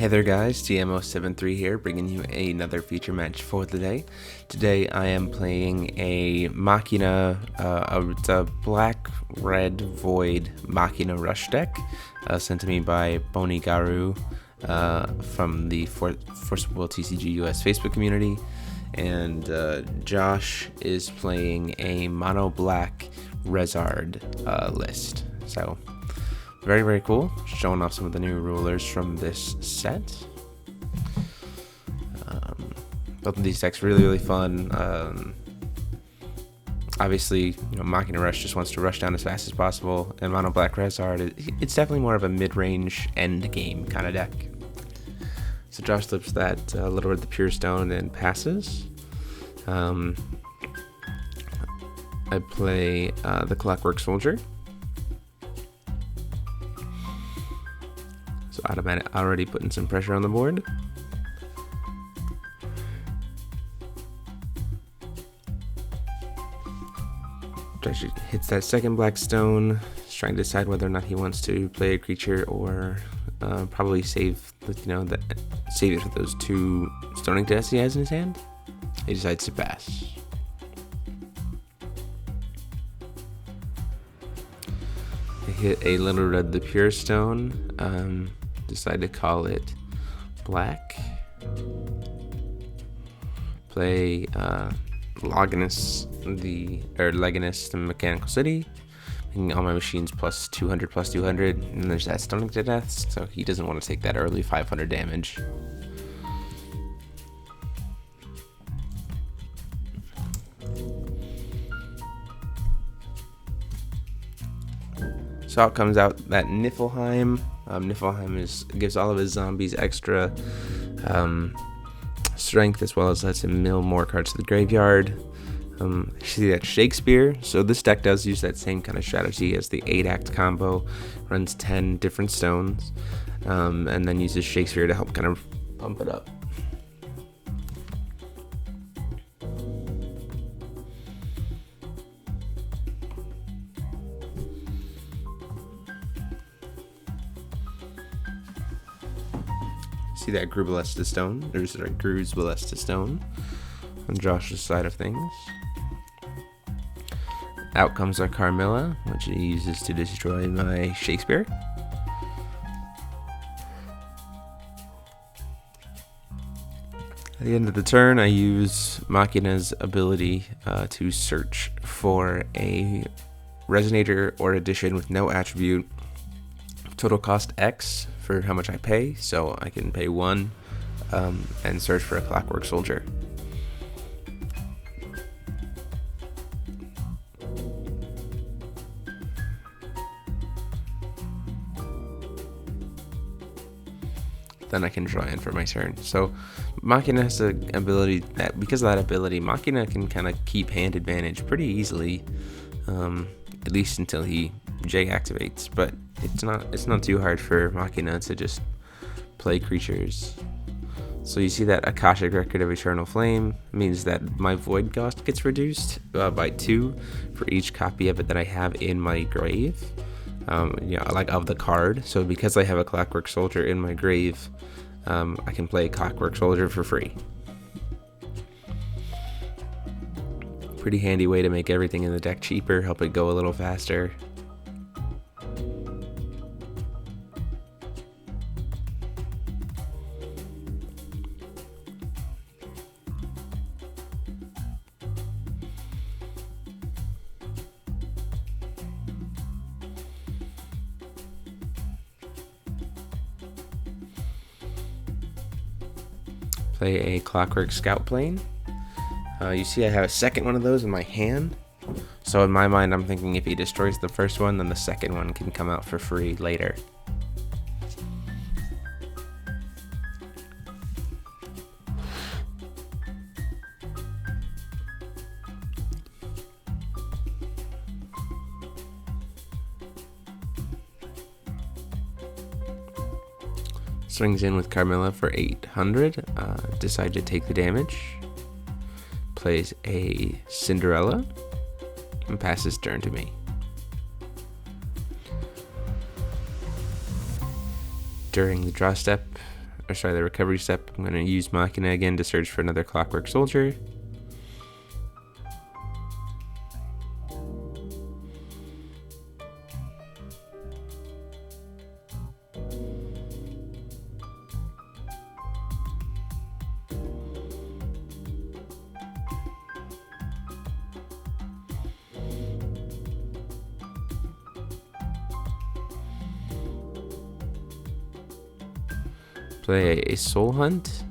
Hey there guys, TMO73 here, bringing you another feature match for the day. Today I am playing a Machina, it's a black-red void Machina rush deck, sent to me by Bonigaru from the Forcible TCG US Facebook community. And Josh is playing a mono black Rezard list. So very, very cool. Showing off some of the new rulers from this set. Both of these decks really, really fun. Obviously, Machina Rush just wants to rush down as fast as possible, and Mono Black Rezard, it's definitely more of a mid-range end game kind of deck. So Josh flips that Little Red the Pure Stone and passes. I play the Clockwork Soldier. So automatic, already putting some pressure on the board. Josh hits that second black stone. He's trying to decide whether or not he wants to play a creature or probably save save it for those two Stoning Tests he has in his hand. He decides to pass. I hit a Little Red the Pure Stone. Decide to call it black. Play Leganis the Mechanical City, making all my machines plus 200, and there's that Stunning to Death, so he doesn't want to take that early 500 damage. So out comes out that Niflheim. Niflheim gives all of his zombies extra strength, as well as lets him mill more cards to the graveyard. You see that Shakespeare. So this deck does use that same kind of strategy as the 8-act combo. Runs 10 different stones, and then uses Shakespeare to help kind of pump it up. See that Grubelesta Stone? There's a Grubelesta Stone on Josh's side of things. Out comes our Carmilla, which he uses to destroy my Shakespeare. At the end of the turn, I use Machina's ability to search for a Resonator or Addition with no attribute. Total cost X for how much I pay, so I can pay 1 and search for a Clockwork Soldier. Then I can draw in for my turn. So Machina has an ability that, because of that ability, Machina can kind of keep hand advantage pretty easily, at least until he J activates. But it's not too hard for Machina to just play creatures. So you see that Akashic Record of Eternal Flame means that my Void cost gets reduced by 2 for each copy of it that I have in my grave. Like of the card. So because I have a Clockwork Soldier in my grave, I can play Clockwork Soldier for free. Pretty handy way to make everything in the deck cheaper, help it go a little faster. Play a Clockwork Scout Plane. You see I have a second one of those in my hand. So in my mind, I'm thinking if he destroys the first one, then the second one can come out for free later. Swings in with Carmilla for 800. Decide to take the damage. Plays a Cinderella and passes turn to me. During the draw step, the recovery step, I'm going to use Machina again to search for another Clockwork Soldier. Play a Soul Hunt.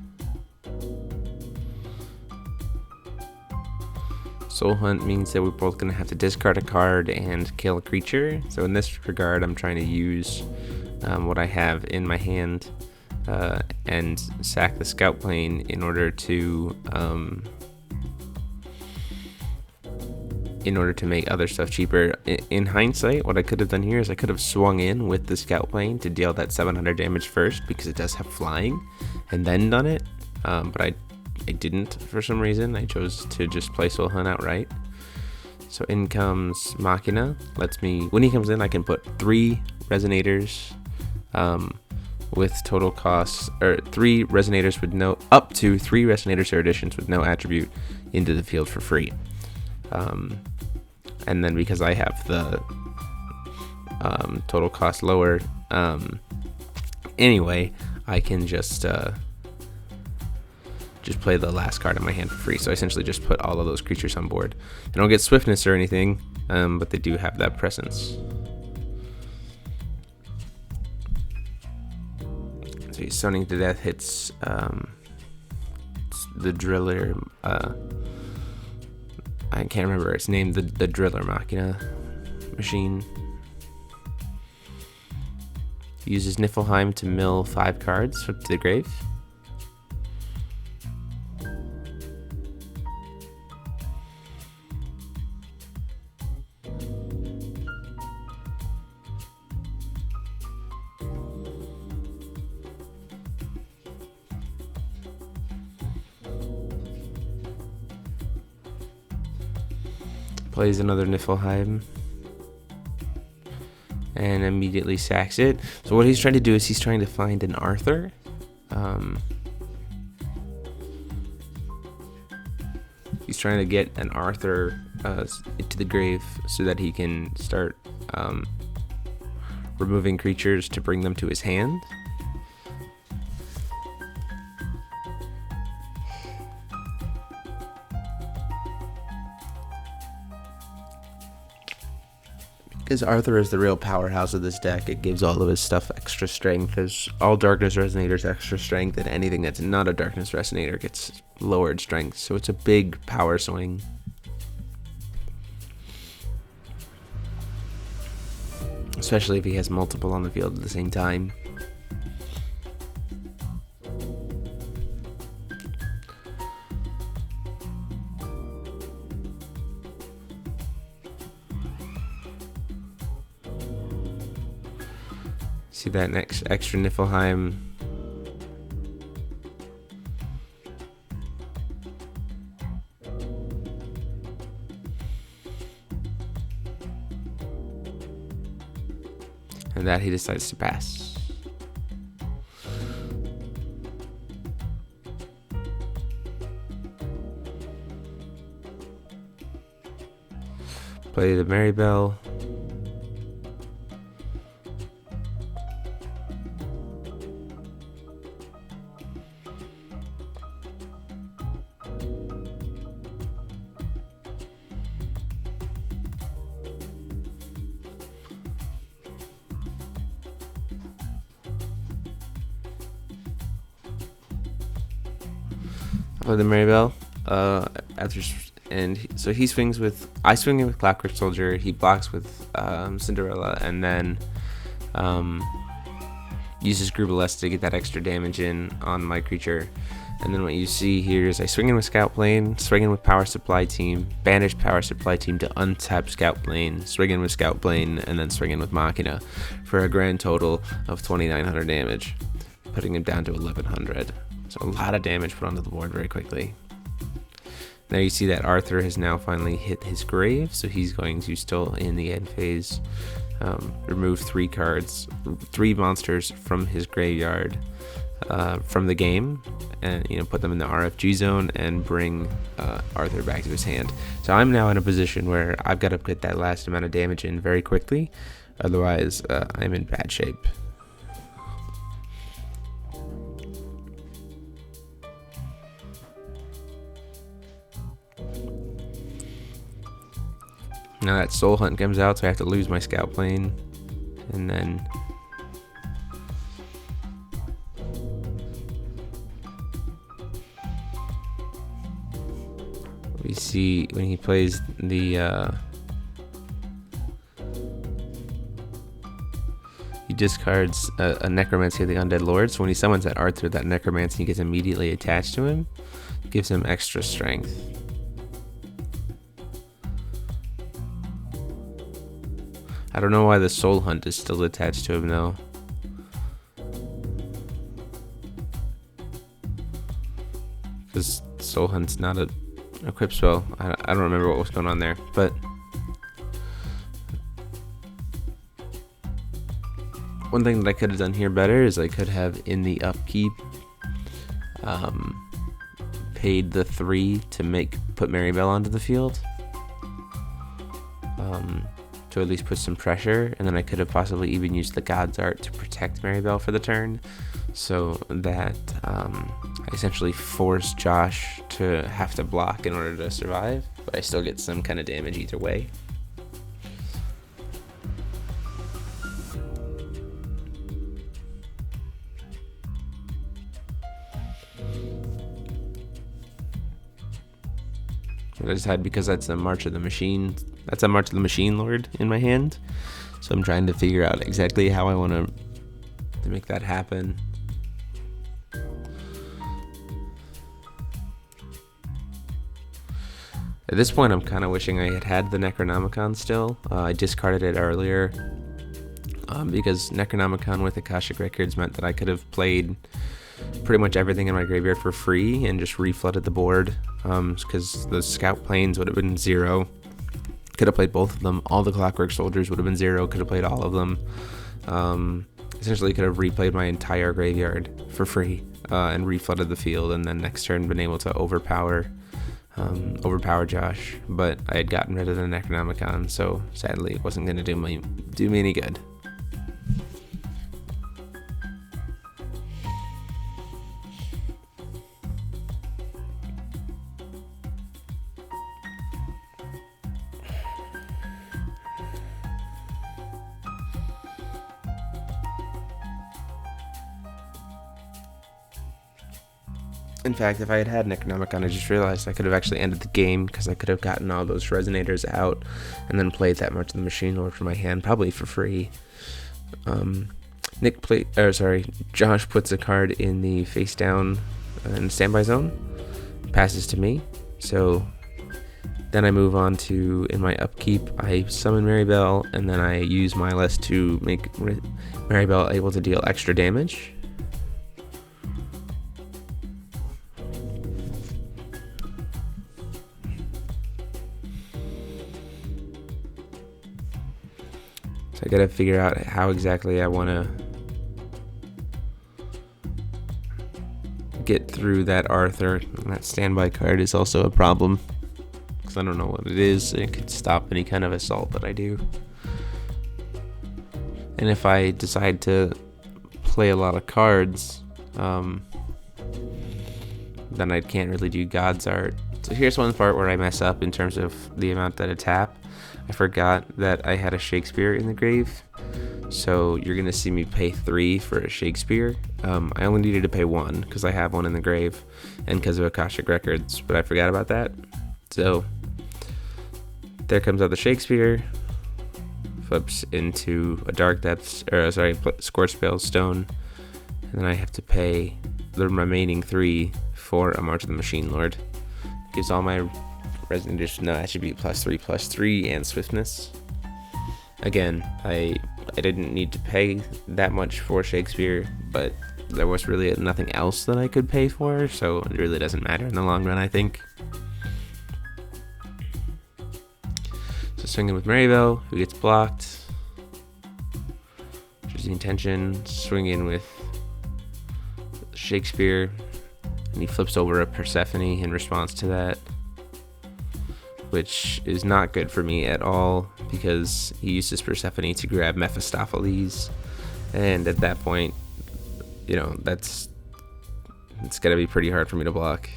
Soul Hunt means that we're both going to have to discard a card and kill a creature. So in this regard, I'm trying to use what I have in my hand and sack the Scout Plane in order to make other stuff cheaper. In hindsight, what I could have done here is I could have swung in with the Scout Plane to deal that 700 damage first because it does have flying, and then done it. But I didn't for some reason. I chose to just play Soul Hunt outright. So in comes Machina. When he comes in, I can put 3 Resonators with total costs, or 3 Resonators with up to 3 Resonators or additions with no attribute into the field for free. And then because I have the total cost lower anyway, I can just play the last card in my hand for free. So I essentially just put all of those creatures on board. They don't get swiftness or anything, but they do have that presence. So he's Stoning to Death hits the Driller. I can't remember its name. The Driller Machina machine. Uses Niflheim to mill 5 cards to the grave. Plays another Niflheim and immediately sacks it. So what he's trying to do is he's trying to find an Arthur. He's trying to get an Arthur to the grave so that he can start removing creatures to bring them to his hand. Because Arthur is the real powerhouse of this deck, it gives all of his stuff extra strength. As all Darkness Resonators extra strength, and anything that's not a Darkness Resonator gets lowered strength. So it's a big power swing. Especially if he has multiple on the field at the same time. See that next extra Niflheim. And that he decides to pass. Play the Maribel. Play the Maribel. So he swings with. I swing in with Clockwork Soldier. He blocks with Cinderella, and then uses Grubalest to get that extra damage in on my creature. And then what you see here is I swing in with Scout Plane, swing in with Power Supply Team, banish Power Supply Team to untap Scout Plane, swing in with Scout Plane, and then swing in with Machina for a grand total of 2,900 damage, putting him down to 1,100. So a lot of damage put onto the board very quickly. Now you see that Arthur has now finally hit his grave, so he's going to still in the end phase remove 3 monsters from his graveyard from the game, and put them in the RFG zone and bring Arthur back to his hand. So I'm now in a position where I've got to get that last amount of damage in very quickly, otherwise I'm in bad shape. Now that Soul Hunt comes out, so I have to lose my Scout Plane, and then we see when he plays the he discards a Necromancy of the Undead Lord, so when he summons that Arthur, that Necromancy gets immediately attached to him, gives him extra strength. I don't know why the Soul Hunt is still attached to him though. Because Soul Hunt's not a equip spell. I don't remember what was going on there, but one thing that I could have done here better is I could have in the upkeep paid the 3 to put Maribel onto the field. To at least put some pressure, and then I could have possibly even used the God's Art to protect Maribel for the turn, so that I essentially force Josh to have to block in order to survive, but I still get some kind of damage either way. But I decided because that's a March of the Machine Lord in my hand, so I'm trying to figure out exactly how I want to make that happen. At this point, I'm kind of wishing I had the Necronomicon still. I discarded it earlier because Necronomicon with Akashic Records meant that I could have played pretty much everything in my graveyard for free and just reflooded the board, because the Scout Planes would have been 0. Could have played both of them. All the Clockwork Soldiers would have been 0. Could have played all of them. Essentially could have replayed my entire graveyard for free and reflooded the field, and then next turn been able to overpower Josh. But I had gotten rid of the Necronomicon, so sadly it wasn't going to do me any good. In fact, if I had had Necronomicon, I just realized I could have actually ended the game, because I could have gotten all those Resonators out and then played that March of the Machine Lord from my hand, probably for free. Josh puts a card in the face down in standby zone, passes to me, so then I move on to, in my upkeep, I summon Maribel, and then I use Milas to make Maribel able to deal extra damage. So I gotta figure out how exactly I want to get through that Arthur. And that standby card is also a problem, because I don't know what it is. It could stop any kind of assault that I do. And if I decide to play a lot of cards, then I can't really do God's Art. So here's one part where I mess up in terms of the amount that I tap. I forgot that I had a Shakespeare in the grave, so you're gonna see me pay 3 for a Shakespeare. I only needed to pay 1 because I have one in the grave and because of Akashic Records, but I forgot about that. So there comes out the Shakespeare, flips into a Dark Depths, Scorchbale Stone, and then I have to pay the remaining 3 for a March of the Machine Lord. Gives all my Resonators attribute +3/+3 and swiftness. Again, I didn't need to pay that much for Shakespeare, but there was really nothing else that I could pay for, so it really doesn't matter in the long run, I think. So swinging with Maribel, who gets blocked, which is the intention. Swinging with Shakespeare, and he flips over a Persephone in response to that, which is not good for me at all because he uses Persephone to grab Mephistopheles, and at that point, it's gonna be pretty hard for me to block,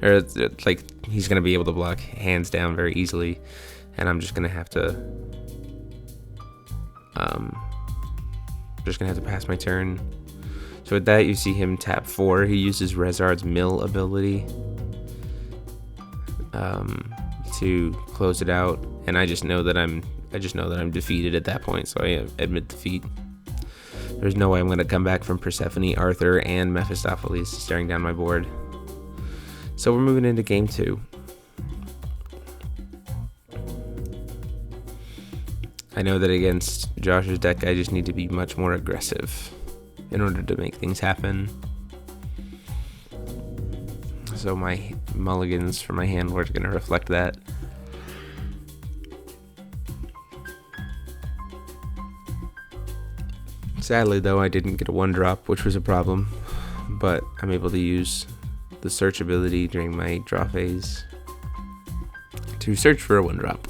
or like he's gonna be able to block hands down very easily, and I'm just gonna have to pass my turn. So with that, you see him tap 4. He uses Rezard's Mill ability to close it out, and I just know that I'm defeated at that point, so I admit defeat. There's no way I'm gonna come back from Persephone, Arthur, and Mephistopheles staring down my board. So we're moving into game 2. I know that against Josh's deck, I just need to be much more aggressive in order to make things happen. So my mulligans for my hand were going to reflect that. Sadly, though, I didn't get a 1-drop, which was a problem, but I'm able to use the search ability during my draw phase to search for a 1-drop.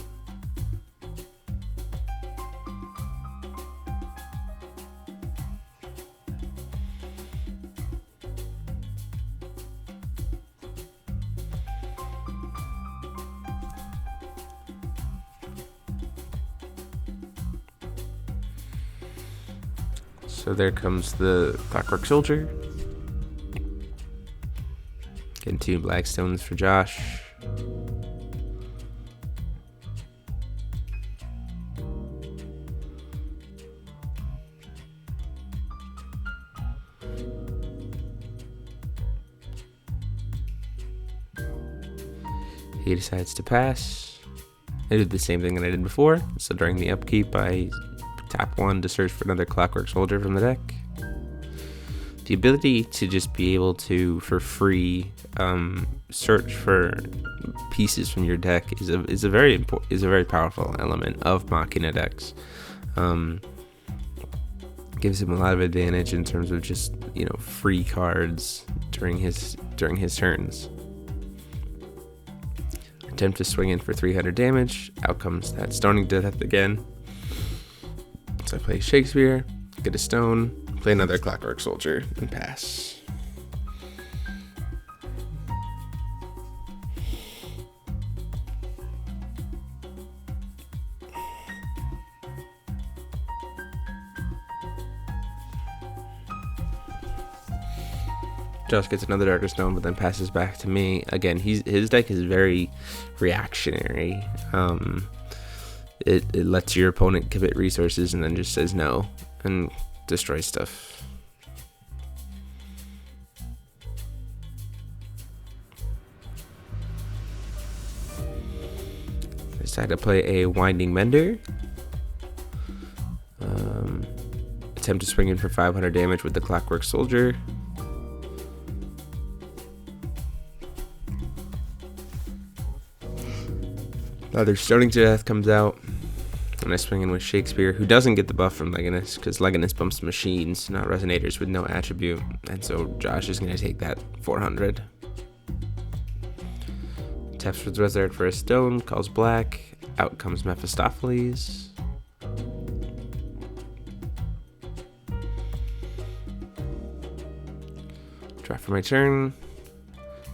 So there comes the Clockwork Soldier. Getting 2 Blackstones for Josh. He decides to pass. I did the same thing that I did before. So during the upkeep, I tap 1 to search for another Clockwork Soldier from the deck. The ability to just be able to, for free, search for pieces from your deck is a very powerful element of Machina decks. Gives him a lot of advantage in terms of just free cards during his turns. Attempt to swing in for 300 damage. Out comes that Stoning to Death again. So I play Shakespeare, get a stone, play another Clockwork Soldier, and pass. Josh gets another Darker Stone, but then passes back to me. Again, his deck is very reactionary. It lets your opponent commit resources and then just says no and destroys stuff. I decided to play a Winding Mender. Attempt to swing in for 500 damage with the Clockwork Soldier. Another Stoning to Death comes out, and I swing in with Shakespeare, who doesn't get the buff from Leganis, because Leganis bumps machines, not resonators with no attribute, and so Josh is going to take that 400. Taps with Rezard for a stone, calls black, out comes Mephistopheles. Draw for my turn,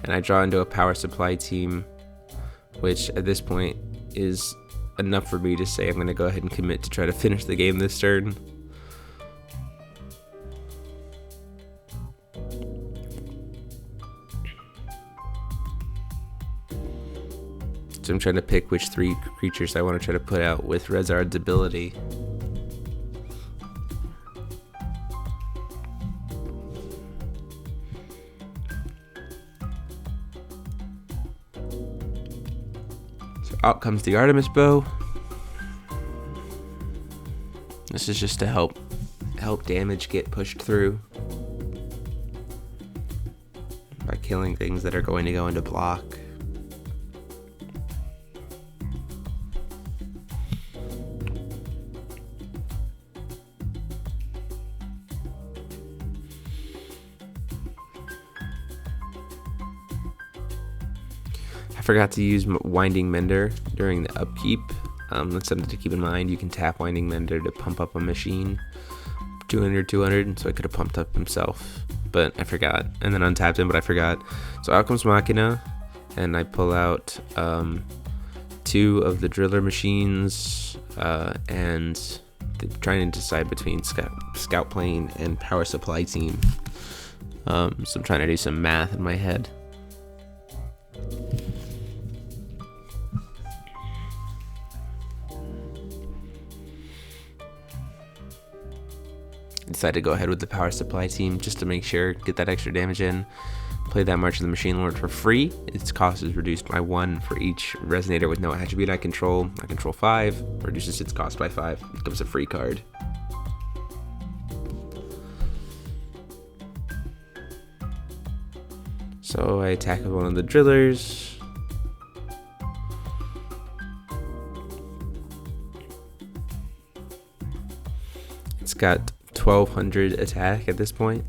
and I draw into a power supply team, which at this point is enough for me to say I'm going to go ahead and commit to try to finish the game this turn. So I'm trying to pick which 3 creatures I want to try to put out with Rezard's ability. Out comes the Artemis Bow. This is just to help damage get pushed through by killing things that are going to go into block. forgot to use Winding Mender during the upkeep. That's something to keep in mind. You can tap Winding Mender to pump up a machine 200, so I could have pumped up himself, but I forgot, and then untapped him, but I forgot. So out comes Machina, and I pull out 2 of the driller machines, and trying to decide between Scout Plane and Power Supply Team. So I'm trying to do some math in my head. Decided to go ahead with the Power Supply Team just to make sure, get that extra damage in. Play that March of the Machine Lord for free. Its cost is reduced by 1 for each Resonator with no attribute I control. I control 5, reduces its cost by 5. It becomes a free card. So I attack with one of the drillers. It's got 1200 attack at this point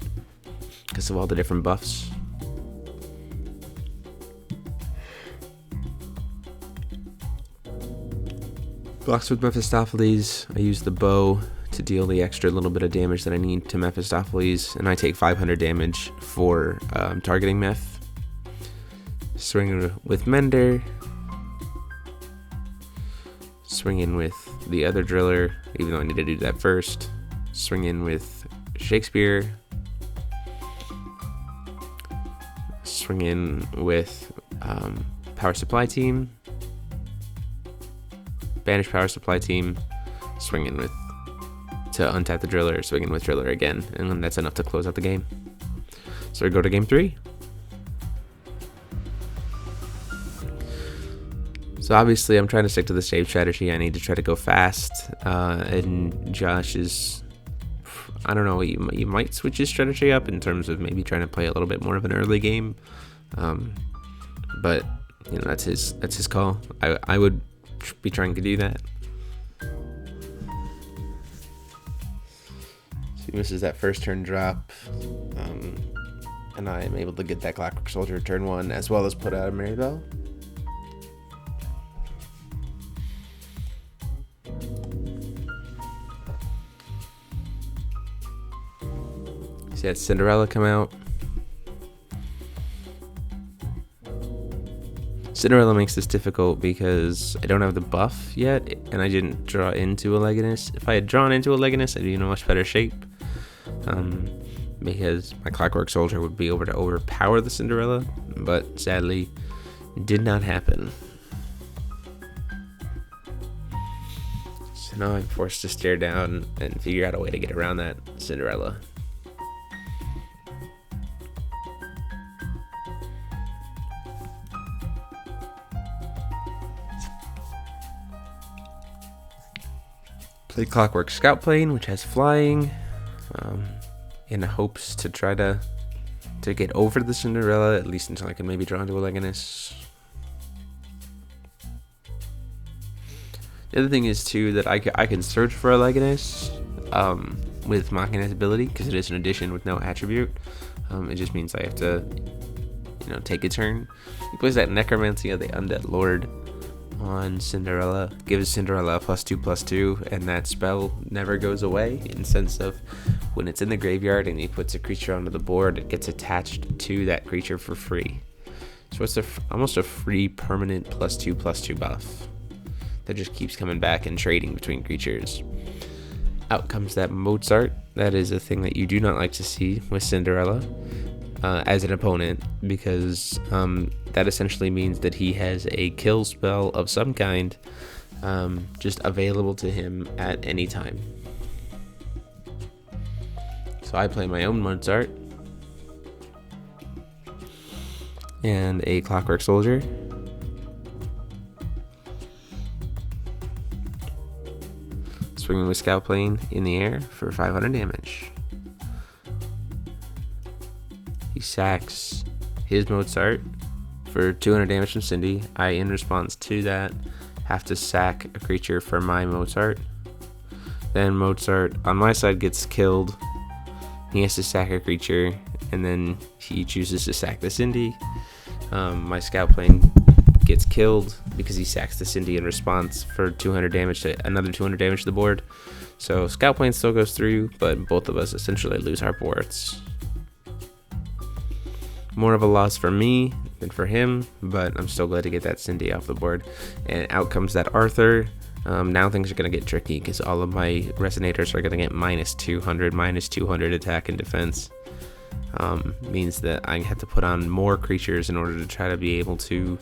because of all the different buffs. Blocks with Mephistopheles. I use the bow to deal the extra little bit of damage that I need to Mephistopheles, and I take 500 damage for targeting Meph. Swing with Mender. Swing in with the other driller, even though I need to do that first. Swing in with Shakespeare. Swing in with Power Supply Team. Banish Power Supply Team. Swing in with to untap the driller. Swing in with driller again, and then that's enough to close out the game. So we go to game 3. So obviously I'm trying to stick to the save strategy. I need to try to go fast, and Josh is, I don't know, you might switch his strategy up in terms of maybe trying to play a little bit more of an early game, but you know, that's his call. I would be trying to do that. So he misses that first turn drop, and I am able to get that Clockwork Soldier turn 1, as well as put out a Maribel. See that Cinderella come out. Cinderella makes this difficult because I don't have the buff yet, and I didn't draw into a Legatus. If I had drawn into a Legatus, I'd be in a much better shape, because my Clockwork Soldier would be able to overpower the Cinderella, but sadly, did not happen. So now I'm forced to stare down and figure out a way to get around that Cinderella. Play Clockwork Scout Plane, which has flying, in hopes to try to get over the Cinderella, at least until I can maybe draw into a Legatus. The other thing is too that I can search for a Legatus with Machina's ability, because it is an addition with no attribute. It just means I have to, take a turn. He plays that Necromancy of the Undead Lord on Cinderella, gives Cinderella a +2/+2, and that spell never goes away, in the sense of when it's in the graveyard and he puts a creature onto the board, it gets attached to that creature for free. So it's almost a free permanent +2/+2 buff that just keeps coming back and trading between creatures. Out comes that Mozart. That is a thing that you do not like to see with Cinderella as an opponent, because that essentially means that he has a kill spell of some kind just available to him at any time. So I play my own Mozart and a Clockwork Soldier. Swinging with Scout Plane in the air for 500 damage. He sacks his Mozart for 200 damage from Cindy. I, in response to that, have to sack a creature for my Mozart. Then Mozart on my side gets killed. He has to sack a creature, and then he chooses to sack the Cindy. My Scout Plane gets killed because he sacks the Cindy in response for 200 damage to another 200 damage to the board. So Scout Plane still goes through, but both of us essentially lose our boards. More of a loss for me than for him, but I'm still glad to get that Cindy off the board. And out comes that Arthur. Now things are going to get tricky because all of my Resonators are going to get minus 200 attack and defense. Means that I have to put on more creatures in order to try to be able to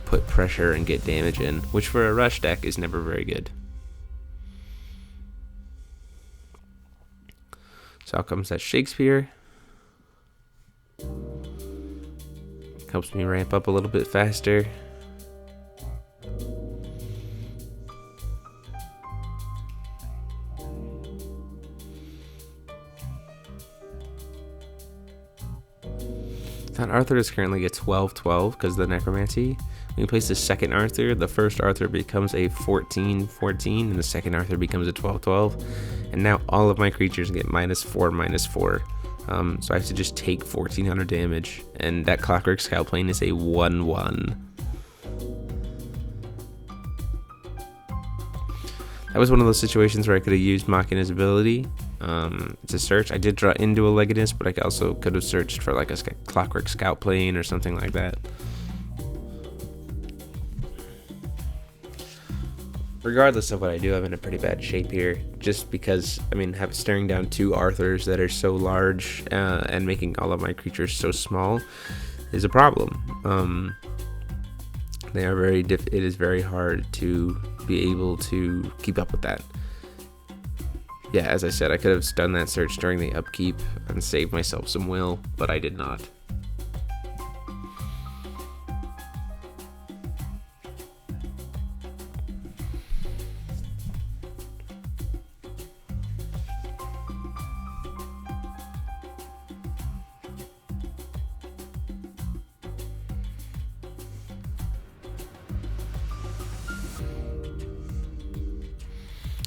put pressure and get damage in, which for a rush deck is never very good. So out comes that Shakespeare. Helps me ramp up a little bit faster. That Arthur is currently a 12/12 because of the Necromancy. When you place the second Arthur, the first Arthur becomes a 14/14, and the second Arthur becomes a 12/12. And now all of my creatures get -4/-4. So I have to just take 1400 damage, and that Clockwork Scout Plane is a 1/1. That was one of those situations where I could have used Machina's ability to search. I did draw into a Legatus, but I also could have searched for like a Clockwork Scout Plane or something like that. Regardless of what I do, I'm in a pretty bad shape here, just because, I mean, staring down two Arthurs that are so large and making all of my creatures so small is a problem. They are it is very hard to be able to keep up with that. Yeah, as I said, I could have done that search during the upkeep and saved myself some will, but I did not.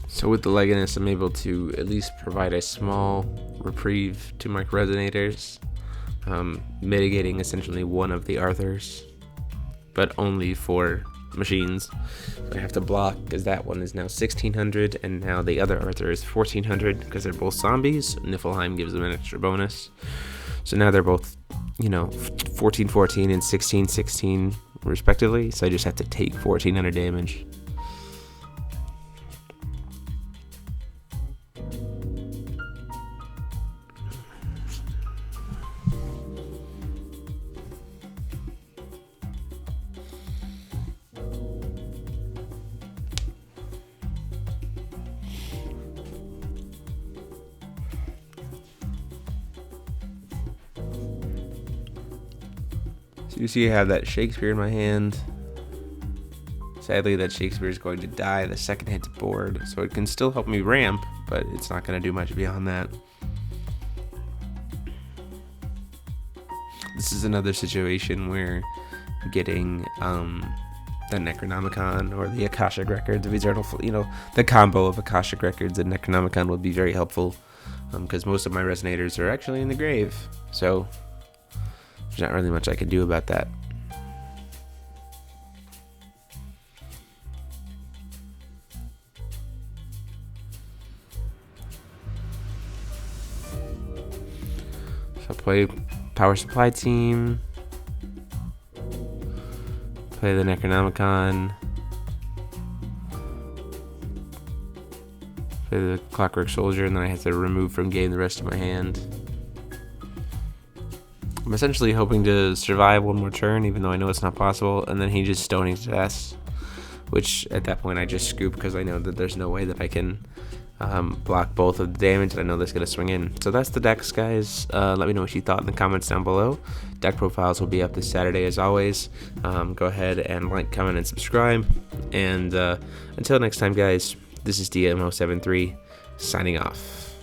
So with the Legatus, I'm able to at least provide a small reprieve to my Resonators, mitigating essentially one of the Arthurs, but only for machines. So I have to block because that one is now 1600, and now the other Arthur is 1400 because they're both zombies. Niflheim gives them an extra bonus. So now they're both, 14/14 and 16/16 respectively. So I just have to take 1400 damage. So you see I have that Shakespeare in my hand. Sadly, that Shakespeare is going to die the second hit to board, so it can still help me ramp, but it's not going to do much beyond that. This is another situation where getting the Necronomicon or the Akashic Records of Eternal, the combo of Akashic Records and Necronomicon would be very helpful, because most of my Resonators are actually in the grave, so there's not really much I can do about that. So play Power Supply Team, play the Necronomicon, play the Clockwork Soldier, and then I have to remove from game the rest of my hand. I'm essentially hoping to survive one more turn, even though I know it's not possible, and then he just Stoning to death, which at that point I just scoop because I know that there's no way that I can block both of the damage, and I know that's going to swing in. So that's the decks, guys. Let me know what you thought in the comments down below. Deck profiles will be up this Saturday as always. Go ahead and like, comment, and subscribe. And until next time, guys, this is DMO73 signing off.